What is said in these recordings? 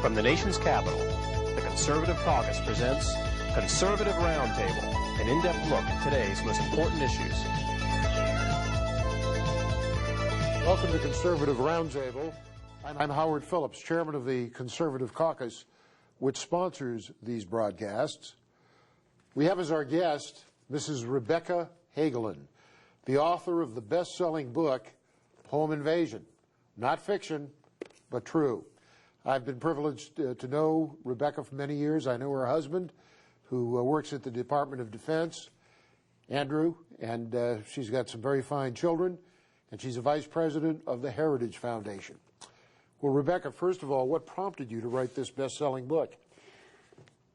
From the nation's capital, the Conservative Caucus presents Conservative Roundtable, an in-depth look at today's most important issues. Welcome to Conservative Roundtable. I'm Howard Phillips, chairman of the Conservative Caucus, which sponsors these broadcasts. We have as our guest Mrs. Rebecca Hagelin, the author of the best-selling book, Home Invasion. Not fiction, but true. I've been privileged to know Rebecca for many years. I know her husband, who works at the Department of Defense, Andrew, and she's got some very fine children, and she's a vice president of the Heritage Foundation. Well, Rebecca, first of all, what prompted you to write this best-selling book?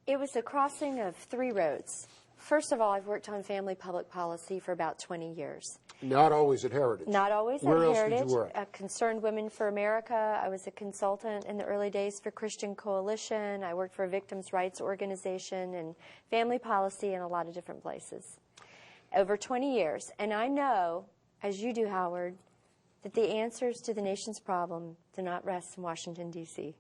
It was a crossing of three roads. First of all, I've worked on family public policy for about 20 years. Not always at Heritage. Not always Where at else Heritage. Did you work? Concerned Women for America. I was a consultant in the early days for Christian Coalition. I worked for a victims' rights organization and family policy in a lot of different places. Over 20 years. And I know, as you do, Howard, that the answers to the nation's problem do not rest in Washington, D.C.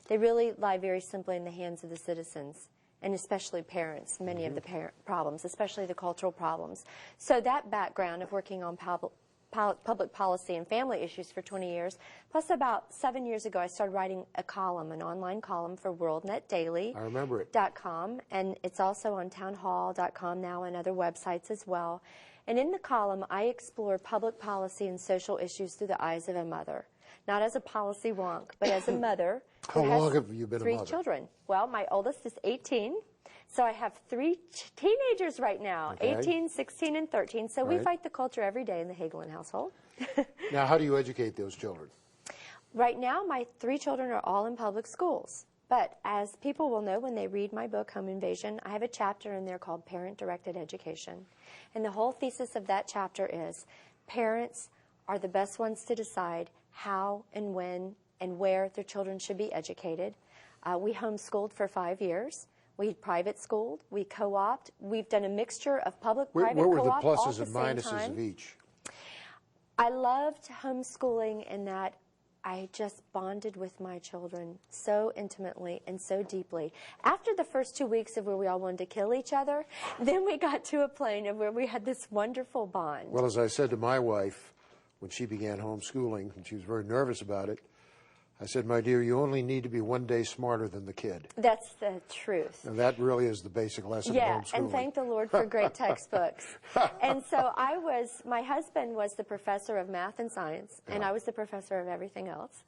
They really lie very simply in the hands of the citizens, and especially parents, many of the problems, especially the cultural problems. So that background of working on public policy and family issues for 20 years, plus about 7 years ago I started writing a column, an online column for WorldNet Daily. I remember it. .com, and it's also on townhall.com now and other websites as well. And in the column, I explore public policy and social issues through the eyes of a mother. Not as a policy wonk, but as a mother. How long have you been a mother? 3 children. Well, my oldest is 18, so I have 3 teenagers right now, Okay. 18, 16, and 13. So we Right. fight the culture every day in the Hagelin household. Now, how do you educate those children? Right now, my 3 children are all in public schools. But as people will know when they read my book, Home Invasion, I have a chapter in there called Parent-Directed Education. And the whole thesis of that chapter is parents are the best ones to decide how and when and where their children should be educated. We homeschooled for 5 years. We private schooled. We co-opted. We've done a mixture of public, private, What were the co-op, all pluses at the and same minuses time. of each? I loved homeschooling in that I just bonded with my children so intimately and so deeply. After the first 2 weeks of where we all wanted to kill each other, then we got to a plane of where we had this wonderful bond. Well, as I said to my wife when she began homeschooling, and she was very nervous about it, I said, my dear, you only need to be 1 day smarter than the kid. That's the truth. And that really is the basic lesson of homeschooling. And thank the Lord for great textbooks. And so my husband was the professor of math and science, and I was the professor of everything else.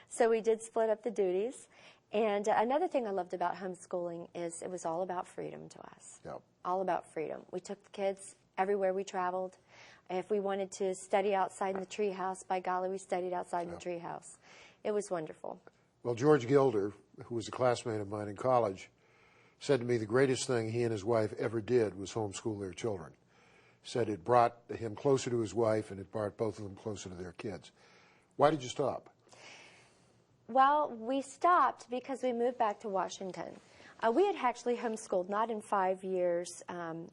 So we did split up the duties. And another thing I loved about homeschooling is it was all about freedom to us. Yep. All about freedom. We took the kids everywhere we traveled. If we wanted to study outside in the treehouse, by golly, we studied outside in the treehouse. It was wonderful. Well, George Gilder, who was a classmate of mine in college, said to me the greatest thing he and his wife ever did was homeschool their children. Said it brought him closer to his wife and it brought both of them closer to their kids. Why did you stop? Well, we stopped because we moved back to Washington. We had actually homeschooled, not in 5 years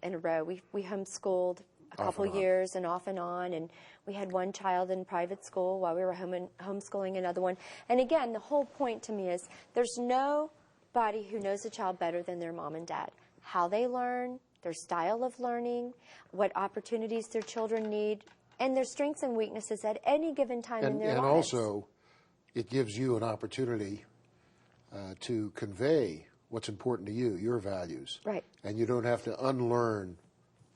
in a row. We homeschooled a couple years and off and on, and we had one child in private school while we were homeschooling another one. And again, the whole point to me is there's nobody who knows a child better than their mom and dad. How they learn, their style of learning, what opportunities their children need, and their strengths and weaknesses at any given time in their lives. And also, it gives you an opportunity to convey what's important to you, your values. Right. And you don't have to unlearn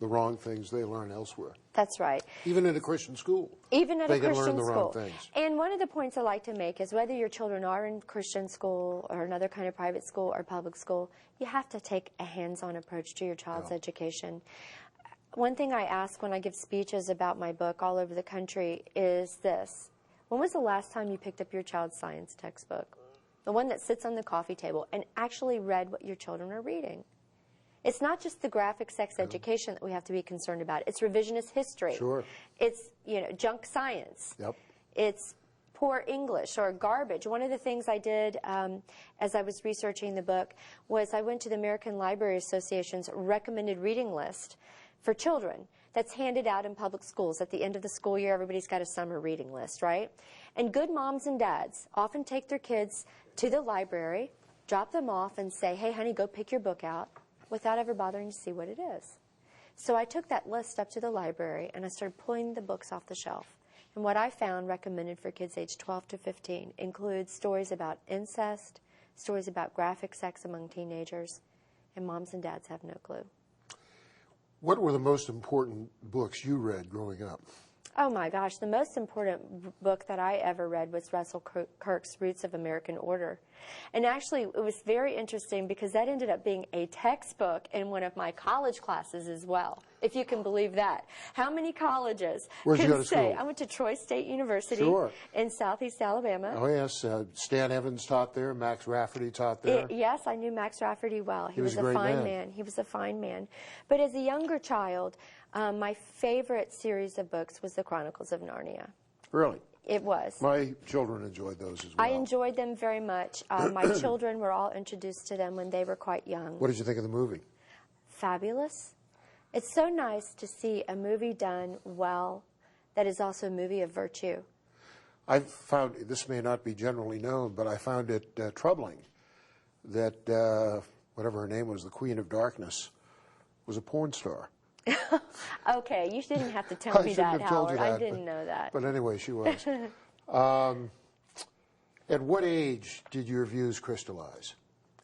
the wrong things they learn elsewhere. That's right. Even in a Christian school. Even at a Christian school. They can learn the wrong things. And one of the points I like to make is whether your children are in Christian school or another kind of private school or public school, you have to take a hands-on approach to your child's education. One thing I ask when I give speeches about my book all over the country is this. When was the last time you picked up your child's science textbook? The one that sits on the coffee table and actually read what your children are reading. It's not just the graphic sex education that we have to be concerned about. It's revisionist history. Sure. It's, junk science. Yep. It's poor English or garbage. One of the things I did as I was researching the book was I went to the American Library Association's recommended reading list for children that's handed out in public schools. At the end of the school year, everybody's got a summer reading list, right? And good moms and dads often take their kids to the library, drop them off, and say, hey, honey, go pick your book out, without ever bothering to see what it is. So I took that list up to the library, and I started pulling the books off the shelf. And what I found recommended for kids aged 12 to 15 includes stories about incest, stories about graphic sex among teenagers, and moms and dads have no clue. What were the most important books you read growing up? Oh my gosh, the most important book that I ever read was Russell Kirk's Roots of American Order. And actually, it was very interesting because that ended up being a textbook in one of my college classes as well, if you can believe that. How many colleges Where'd you go can to say, school? I went to Troy State University Sure. in Southeast Alabama. Oh, yes. Stan Evans taught there. Max Rafferty taught there. Yes, I knew Max Rafferty well. He was a a great fine man. man. He was a fine man. But as a younger child, my favorite series of books was The Chronicles of Narnia. Really? It was. My children enjoyed those as well. I enjoyed them very much. My children were all introduced to them when they were quite young. What did you think of the movie? Fabulous. It's so nice to see a movie done well that is also a movie of virtue. I found, this may not be generally known, but I found it troubling that whatever her name was, the Queen of Darkness, was a porn star. Okay, you didn't have to tell me that, have told you Howard. that, I didn't know that. But anyway, she was. At what age did your views crystallize?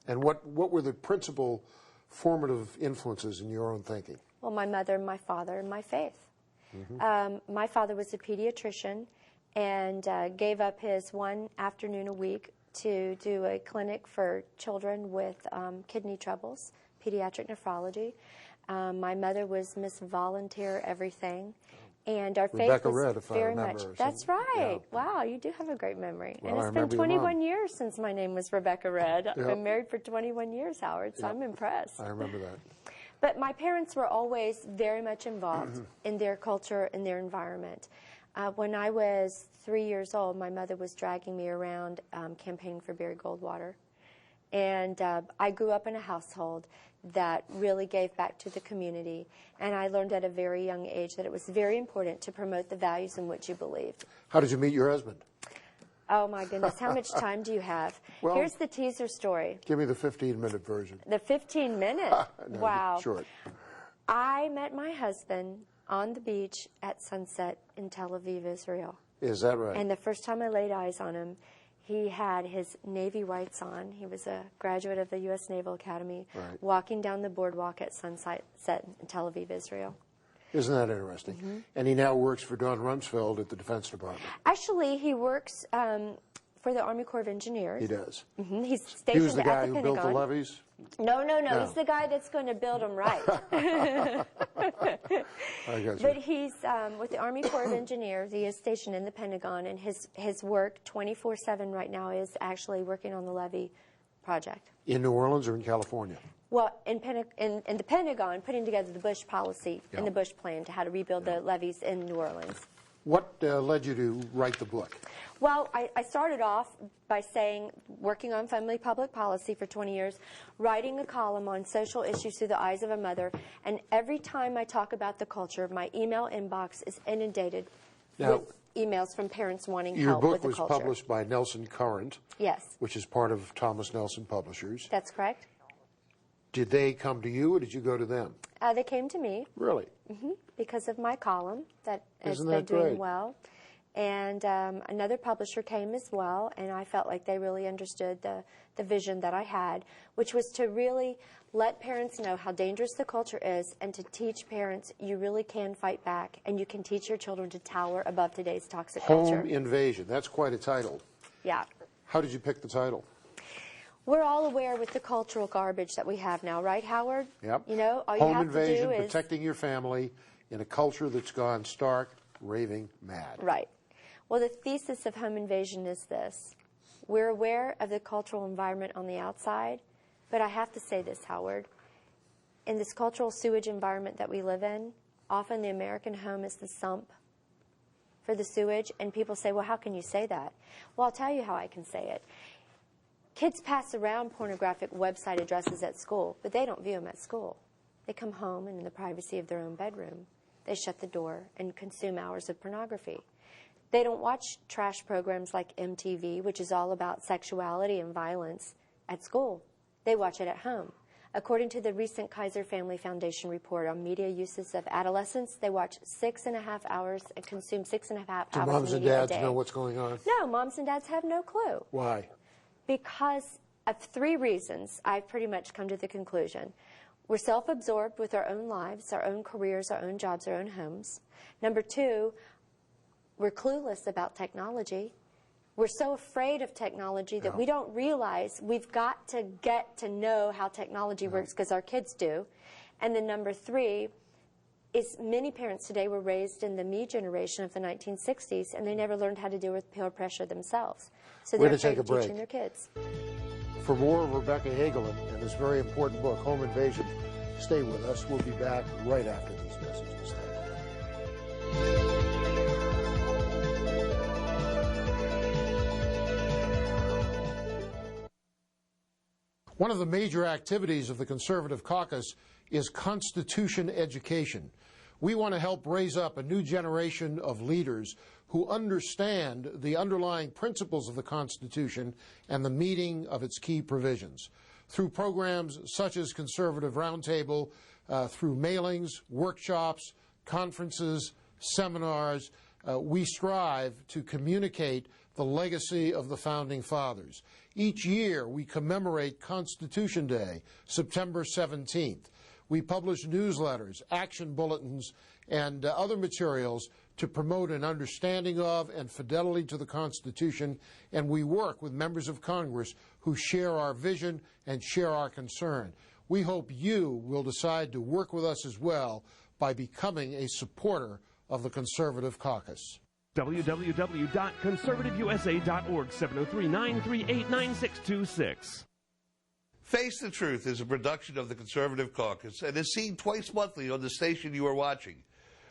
And what were the principal formative influences in your own thinking? Well, my mother, my father, and my faith. My father was a pediatrician and gave up his one afternoon a week to do a clinic for children with kidney troubles, pediatric nephrology. My mother was Miss Volunteer Everything. And our faith Rebecca was Red, if I very remember much. or That's something. right. Yeah. Wow, you do have a great memory. Well, and I it's been remember your 21 mom. years since my name was Rebecca Red. I've Yep. been married for 21 years, Howard, so I'm impressed. I remember that. But my parents were always very much involved in their culture and their environment. When I was 3 years old, my mother was dragging me around campaigning for Barry Goldwater. And I grew up in a household that really gave back to the community. And I learned at a very young age that it was very important to promote the values in which you believed. How did you meet your husband? Oh, my goodness. How much time do you have? Well, Here's the teaser story. Give me the 15-minute version. The 15-minute. No, Wow. Short. I met my husband on the beach at sunset in Tel Aviv, Israel. Is that right? And the first time I laid eyes on him, he had his Navy whites on. He was a graduate of the U.S. Naval Academy, Right. walking down the boardwalk at sunset in Tel Aviv, Israel. Isn't that interesting? And he now works for Don Rumsfeld at the Defense Department. Actually, he works for the Army Corps of Engineers. He does. He's He stationed was the at guy the who built the Pentagon. levees? No. No. He's the guy that's going to build them right. I got But you. he's with the Army Corps of Engineers. He is stationed in the Pentagon, and his work 24/7 right now is actually working on the levee project. In New Orleans or in California? Well, in the Pentagon, putting together the Bush policy Yeah. and the Bush plan to how to rebuild the levees in New Orleans. What led you to write the book? Well, I started off by saying, working on family public policy for 20 years, writing a column on social issues through the eyes of a mother, and every time I talk about the culture, my email inbox is inundated Now, with emails from parents wanting Your help book with the was culture. published by Nelson Current, Yes, which is part of Thomas Nelson Publishers. that's correct. Did they come to you or did you go to them? They came to me Really? because of my column that has Isn't been that doing great? well. And another publisher came as well, and I felt like they really understood the vision that I had, which was to really let parents know how dangerous the culture is and to teach parents you really can fight back and you can teach your children to tower above today's toxic culture. Home Invasion. That's quite a title. Yeah. How did you pick the title? We're all aware with the cultural garbage that we have now, right, Howard? Yep. You know, all you Home have Invasion, to do is... protecting your family in a culture that's gone stark, raving mad. Right. Well, the thesis of Home Invasion is this. We're aware of the cultural environment on the outside, but I have to say this, Howard. In this cultural sewage environment that we live in, often the American home is the sump for the sewage, and people say, well, how can you say that? Well, I'll tell you how I can say it. Kids pass around pornographic website addresses at school, but they don't view them at school. They come home and in the privacy of their own bedroom, they shut the door and consume hours of pornography. They don't watch trash programs like MTV, which is all about sexuality and violence, at school. They watch it at home. According to the recent Kaiser Family Foundation report on media uses of adolescents, they watch 6.5 hours and consume 6.5 hours Do moms of and media dads a day. know what's going on? No, moms and dads have no clue. Why? Because of 3 reasons, I've pretty much come to the conclusion. We're self-absorbed with our own lives, our own careers, our own jobs, our own homes. Number 2, we're clueless about technology. We're so afraid of technology that we don't realize we've got to get to know how technology works, because our kids do. And then number 3 is many parents today were raised in the me generation of the 1960s, and they never learned how to deal with peer pressure themselves. So they're afraid of teaching their kids. For more of Rebecca Hagelin and this very important book, Home Invasion, stay with us. We'll be back right after these messages. Thank you. One of the major activities of the Conservative Caucus is Constitution education. We want to help raise up a new generation of leaders who understand the underlying principles of the Constitution and the meaning of its key provisions. Through programs such as Conservative Roundtable, through mailings, workshops, conferences, seminars, we strive to communicate the legacy of the Founding Fathers. Each year we commemorate Constitution Day, September 17th. We publish newsletters, action bulletins, and other materials to promote an understanding of and fidelity to the Constitution, and we work with members of Congress who share our vision and share our concern. We hope you will decide to work with us as well by becoming a supporter of the Conservative Caucus. www.conservativeusa.org, 703-938-9626. Face the Truth is a production of the Conservative Caucus and is seen twice monthly on the station you are watching.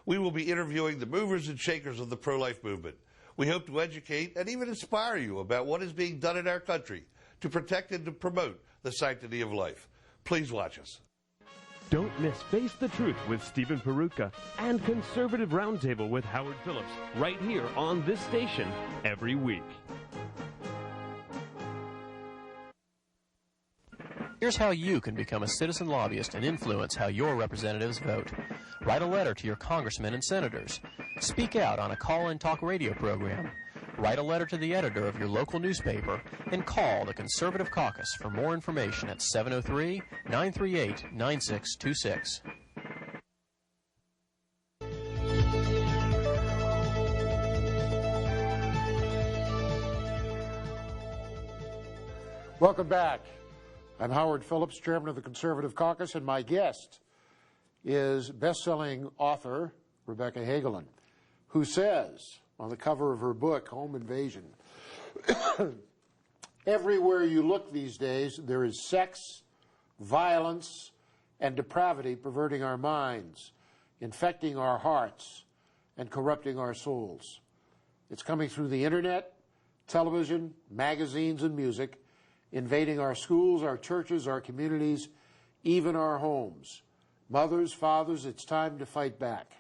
We will be interviewing the movers and shakers of the pro-life movement. We hope to educate and even inspire you about what is being done in our country to protect and to promote the sanctity of life. Please watch us. Don't miss Face the Truth with Stephen Peruka and Conservative Roundtable with Howard Phillips right here on this station every week. Here's how you can become a citizen lobbyist and influence how your representatives vote. Write a letter to your congressmen and senators. Speak out on a call-in talk radio program. Write a letter to the editor of your local newspaper and call the Conservative Caucus for more information at 703-938-9626. Welcome back. I'm Howard Phillips, chairman of the Conservative Caucus, and my guest is best-selling author Rebecca Hagelin, who says on the cover of her book, Home Invasion, everywhere you look these days, there is sex, violence, and depravity perverting our minds, infecting our hearts, and corrupting our souls. It's coming through the internet, television, magazines, and music, invading our schools, our churches, our communities, even our homes. Mothers, fathers, it's time to fight back.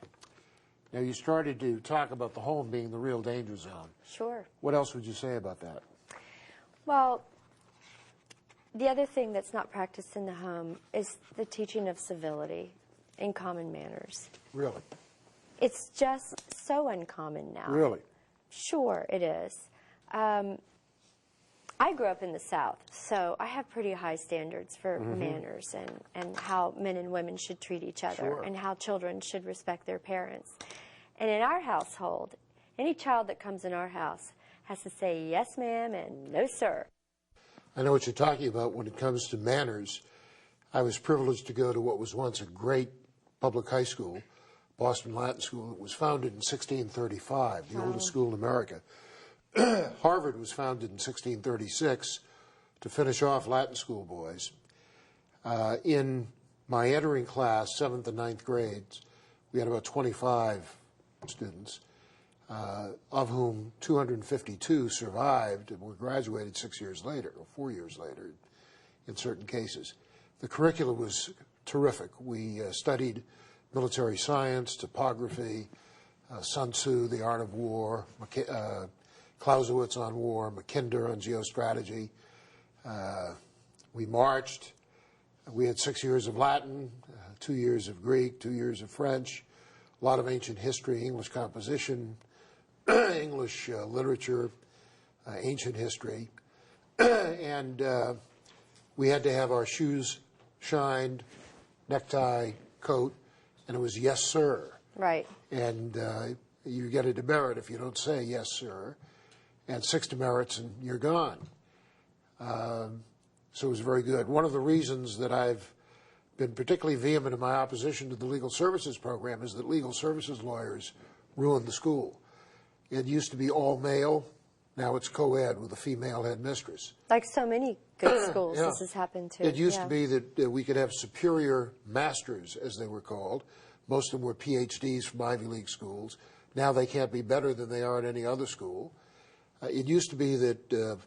Now, you started to talk about the home being the real danger zone. Sure. What else would you say about that? Well, the other thing that's not practiced in the home is the teaching of civility and common manners. Really? It's just so uncommon now. Really? Sure, it is. I grew up in the South, so I have pretty high standards for manners and how men and women should treat each other and how children should respect their parents. And in our household, any child that comes in our house has to say yes, ma'am, and no, sir. I know what you're talking about when it comes to manners. I was privileged to go to what was once a great public high school, Boston Latin School. It was founded in 1635, the oldest school in America. Harvard was founded in 1636 to finish off Latin school boys. In my entering class, 7th and 9th grades, we had about 25 students, of whom 252 survived and were graduated 6 years later, or 4 years later in certain cases. The curriculum was terrific. We studied military science, topography, Sun Tzu, The Art of War, Clausewitz on war, Mackinder on geostrategy. We marched. We had 6 years of Latin, 2 years of Greek, 2 years of French, a lot of ancient history, English composition, English literature, ancient history. And we had to have our shoes shined, necktie, coat, and it was yes, sir. Right. And you get a demerit if you don't say yes, sir, and 6 demerits and you're gone. So it was very good. One of the reasons that I've been particularly vehement in my opposition to the legal services program is that legal services lawyers ruined the school. It used to be all male. Now it's co-ed with a female headmistress. Like so many good schools, Yeah. this has happened too. It used to be that we could have superior masters, as they were called. Most of them were PhDs from Ivy League schools. Now they can't be better than they are at any other school. It used to be that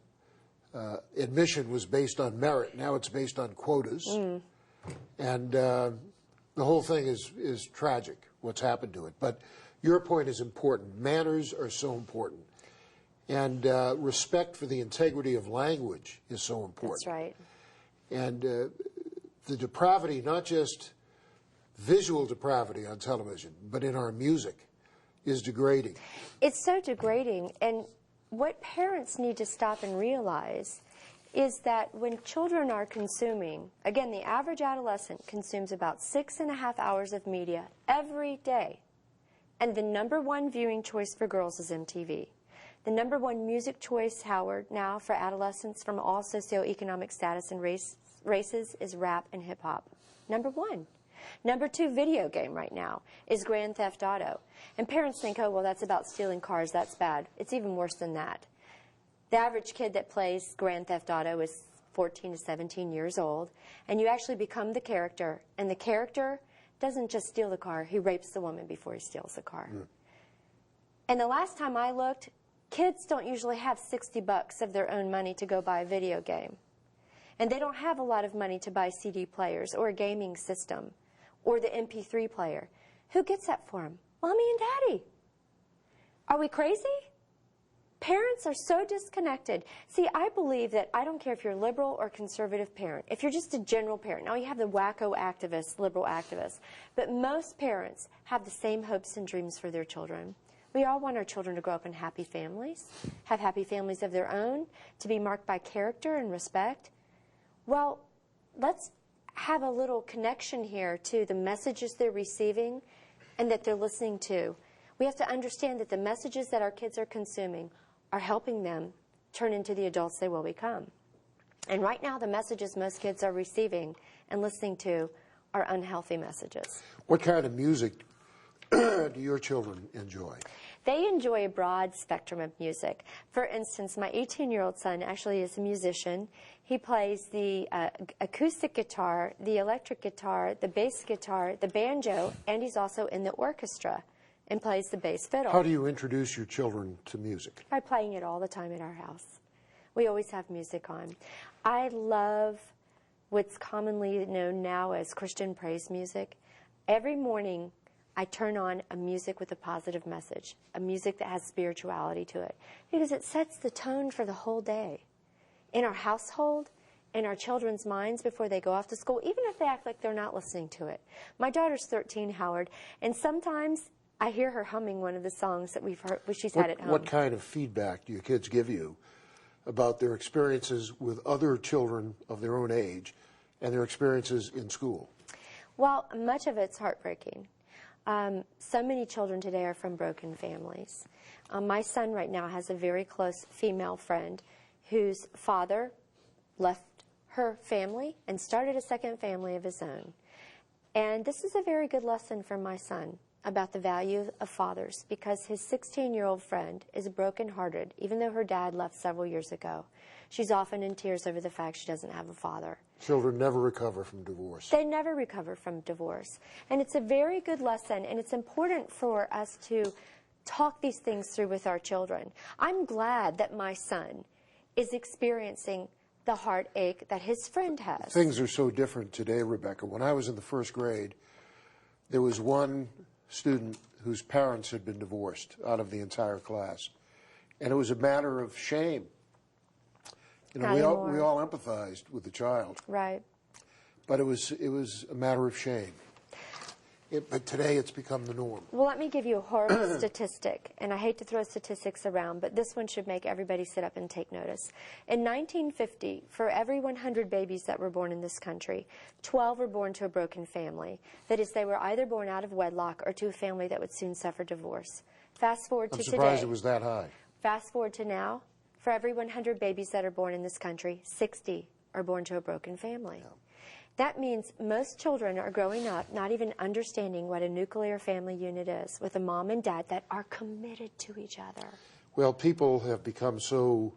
admission was based on merit. Now it's based on quotas. And the whole thing is tragic, what's happened to it. But your point is important. Manners are so important. And respect for the integrity of language is so important. That's right. And the depravity, not just visual depravity on television, but in our music, is degrading. It's so degrading. And what parents need to stop and realize is that when children are consuming, again, the average adolescent consumes about 6.5 hours of media every day. And the #1 viewing choice for girls is MTV. The #1 music choice, Howard, now for adolescents from all socioeconomic status and races is rap and hip hop. #1. #2 video game right now is Grand Theft Auto. And parents think, oh, well, that's about stealing cars, that's bad. It's even worse than that. The average kid that plays Grand Theft Auto is 14 to 17 years old, and you actually become the character, and the character doesn't just steal the car, he rapes the woman before he steals the car. And the last time I looked, kids don't usually have $60 of their own money to go buy a video game. And they don't have a lot of money to buy CD players or a gaming system or the MP3 player. Who gets that for them? Mommy and Daddy. Are we crazy? Parents are so disconnected. See, I believe that I don't care if you're a liberal or conservative parent. If you're just a general parent, now you have the wacko activists, liberal activists, but most parents have the same hopes and dreams for their children. We all want our children to grow up in happy families, have happy families of their own, to be marked by character and respect. Well, let's have a little connection here to the messages they're receiving and that they're listening to. We have to understand that the messages that our kids are consuming are helping them turn into the adults they will become. And right now, the messages most kids are receiving and listening to are unhealthy messages. What kind of music do your children enjoy? They enjoy a broad spectrum of music. For instance, my 18-year-old son actually is a musician. He plays the acoustic guitar, the electric guitar, the bass guitar, the banjo, and he's also in the orchestra and plays the bass fiddle. How do you introduce your children to music? By playing it all the time at our house. We always have music on. I love what's commonly known now as Christian praise music. Every morning, I turn on a music with a positive message, a music that has spirituality to it, because it sets the tone for the whole day. In our household, in our children's minds before they go off to school, even if they act like they're not listening to it. My daughter's 13, Howard, and sometimes I hear her humming one of the songs that we've heard, she's had at home. What kind of feedback do your kids give you about their experiences with other children of their own age and their experiences in school? Well, much of it's heartbreaking. So many children today are from broken families. My son right now has a very close female friend whose father left her family and started a second family of his own. And this is a very good lesson for my son about the value of fathers, because his 16-year-old friend is brokenhearted, even though her dad left several years ago. She's often in tears over the fact she doesn't have a father. Children never recover from divorce. They never recover from divorce. And it's a very good lesson, and it's important for us to talk these things through with our children. I'm glad that my son is experiencing the heartache that his friend has. Things are so different today, Rebecca. When I was in the first grade, there was one student whose parents had been divorced out of the entire class. And it was a matter of shame. You know, we all empathized with the child. Right. But it was a matter of shame. But today it's become the norm. Well, let me give you a horrible statistic, and I hate to throw statistics around, but this one should make everybody sit up and take notice. In 1950, for every 100 babies that were born in this country, 12 were born to a broken family. That is, they were either born out of wedlock or to a family that would soon suffer divorce. Fast forward to today. I'm surprised it was that high. Fast forward to now, for every 100 babies that are born in this country, 60 are born to a broken family. Yeah. That means most children are growing up not even understanding what a nuclear family unit is, with a mom and dad that are committed to each other. Well, people have become so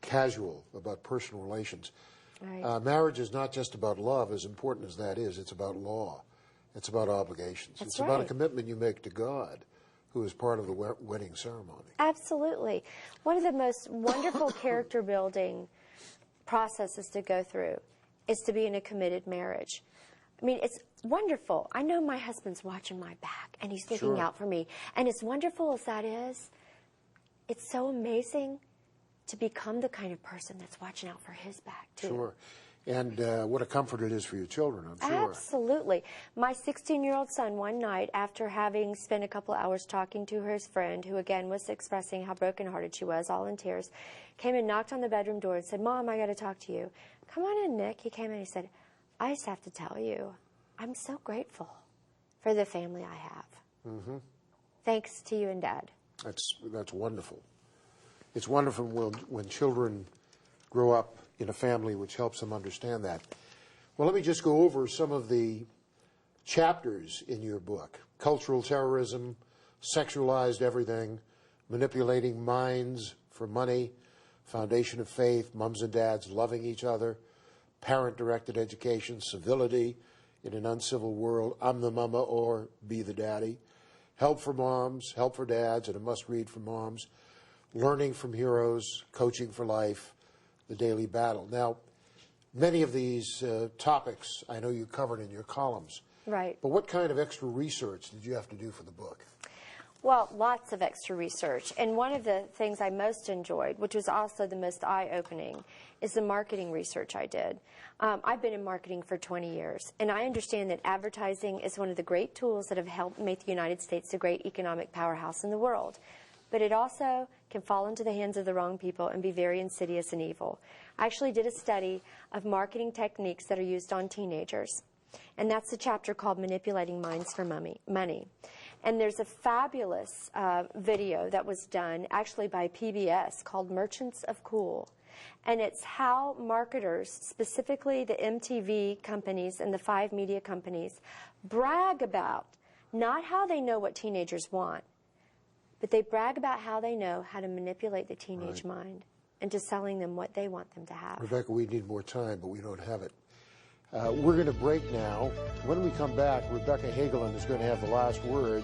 casual about personal relations. Right. Marriage is not just about love, as important as that is. It's about law. It's about obligations. That's it's about a commitment you make to God, who is part of the wedding ceremony. Absolutely. One of the most wonderful character building processes to go through is to be in a committed marriage. I mean, it's wonderful. I know my husband's watching my back, and he's looking out for me. And as wonderful as that is, it's so amazing to become the kind of person that's watching out for his back, too. Sure. And what a comfort it is for your children, I'm sure. Absolutely. My 16-year-old son, one night, after having spent a couple hours talking to his friend, who again was expressing how brokenhearted she was, all in tears, came and knocked on the bedroom door and said, "Mom, I got to talk to you." "Come on in, Nick." He came in and he said, "I just have to tell you, I'm so grateful for the family I have. Mm-hmm. Thanks to you and Dad." That's wonderful. It's wonderful when children grow up in a family which helps them understand that. Well, let me just go over some of the chapters in your book. Cultural terrorism, sexualized everything, manipulating minds for money, foundation of faith, mums and dads loving each other, parent-directed education, civility in an uncivil world, I'm the mama or be the daddy, help for moms, help for dads, and a must-read for moms, learning from heroes, coaching for life, the daily battle. Now, many of these topics I know you covered in your columns. Right. But what kind of extra research did you have to do for the book? Well, lots of extra research. And one of the things I most enjoyed, which was also the most eye-opening, is the marketing research I did. I've been in marketing for 20 years, and I understand that advertising is one of the great tools that have helped make the United States the great economic powerhouse in the world. But it also can fall into the hands of the wrong people and be very insidious and evil. I actually did a study of marketing techniques that are used on teenagers, and that's the chapter called Manipulating Minds for Money. And there's a fabulous video that was done actually by PBS called Merchants of Cool. And it's how marketers, specifically the MTV companies and the 5 media companies, brag about not how they know what teenagers want, but they brag about how they know how to manipulate the teenage mind into selling them what they want them to have. Rebecca, we need more time, but we don't have it. We're going to break now. When we come back, Rebecca Hagelin is going to have the last word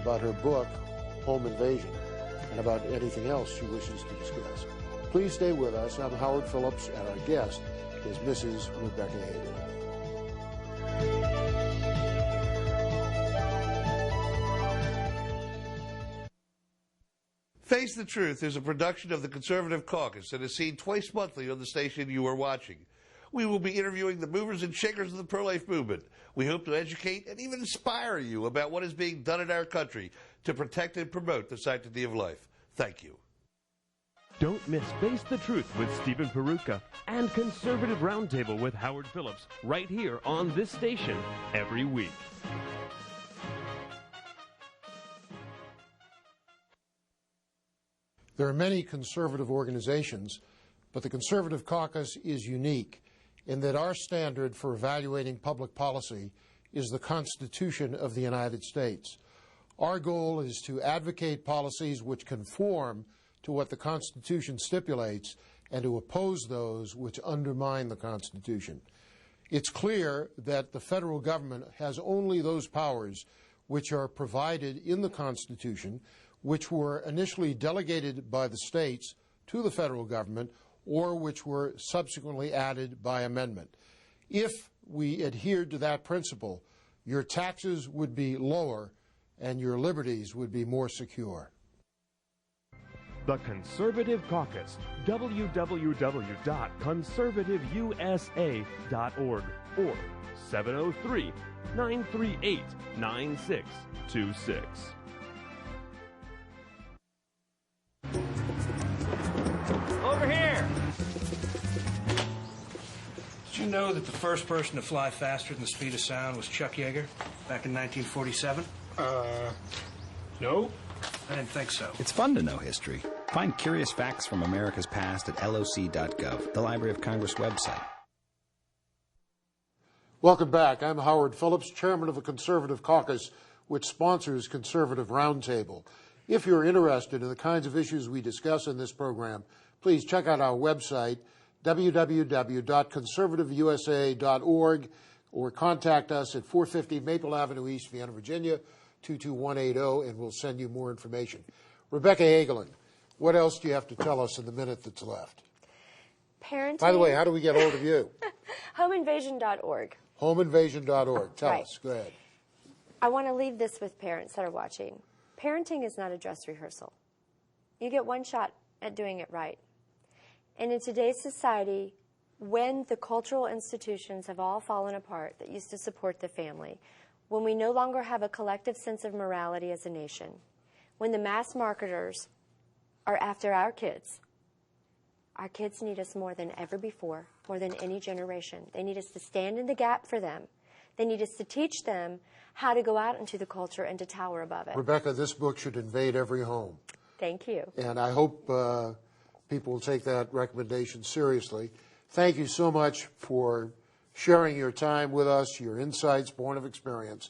about her book, Home Invasion, and about anything else she wishes to discuss. Please stay with us. I'm Howard Phillips, and our guest is Mrs. Rebecca Hagelin. Face the Truth is a production of the Conservative Caucus and is seen twice monthly on the station you are watching. We will be interviewing the movers and shakers of the pro-life movement. We hope to educate and even inspire you about what is being done in our country to protect and promote the sanctity of life. Thank you. Don't miss Face the Truth with Stephen Peruka and Conservative Roundtable with Howard Phillips right here on this station every week. There are many conservative organizations, but the Conservative Caucus is unique in that our standard for evaluating public policy is the Constitution of the United States. Our goal is to advocate policies which conform to what the Constitution stipulates and to oppose those which undermine the Constitution. It's clear that the federal government has only those powers which are provided in the Constitution, which were initially delegated by the states to the federal government or which were subsequently added by amendment. If we adhered to that principle, your taxes would be lower and your liberties would be more secure. The Conservative Caucus, www.conservativeusa.org or 703-938-9626. Over here! Did you know that the first person to fly faster than the speed of sound was Chuck Yeager back in 1947? No. I didn't think so. It's fun to know history. Find curious facts from America's past at loc.gov, the Library of Congress website. Welcome back. I'm Howard Phillips, chairman of the Conservative Caucus, which sponsors Conservative Roundtable. If you're interested in the kinds of issues we discuss in this program, please check out our website, www.conservativeusa.org, or contact us at 450 Maple Avenue East, Vienna, Virginia, 22180, and we'll send you more information. Rebecca Hagelin, what else do you have to tell us in the minute that's left? Parenting. By the way, how do we get hold of you? Homeinvasion.org. Homeinvasion.org. Tell us. Go ahead. I want to leave this with parents that are watching. Parenting is not a dress rehearsal. You get one shot at doing it right. And in today's society, when the cultural institutions have all fallen apart that used to support the family, when we no longer have a collective sense of morality as a nation, when the mass marketers are after our kids need us more than ever before, more than any generation. They need us to stand in the gap for them. They need us to teach them how to go out into the culture and to tower above it. Rebecca, this book should invade every home. Thank you. And I hope people will take that recommendation seriously. Thank you so much for sharing your time with us, your insights, point of experience,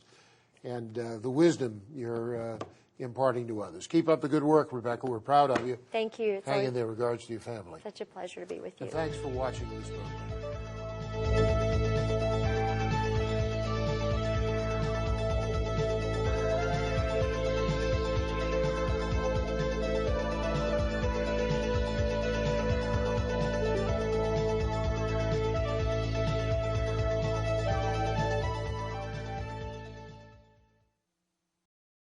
and the wisdom you're imparting to others. Keep up the good work, Rebecca. We're proud of you. Thank you. Hang in there. Regards to your family. Such a pleasure to be with you. And thanks for watching this program.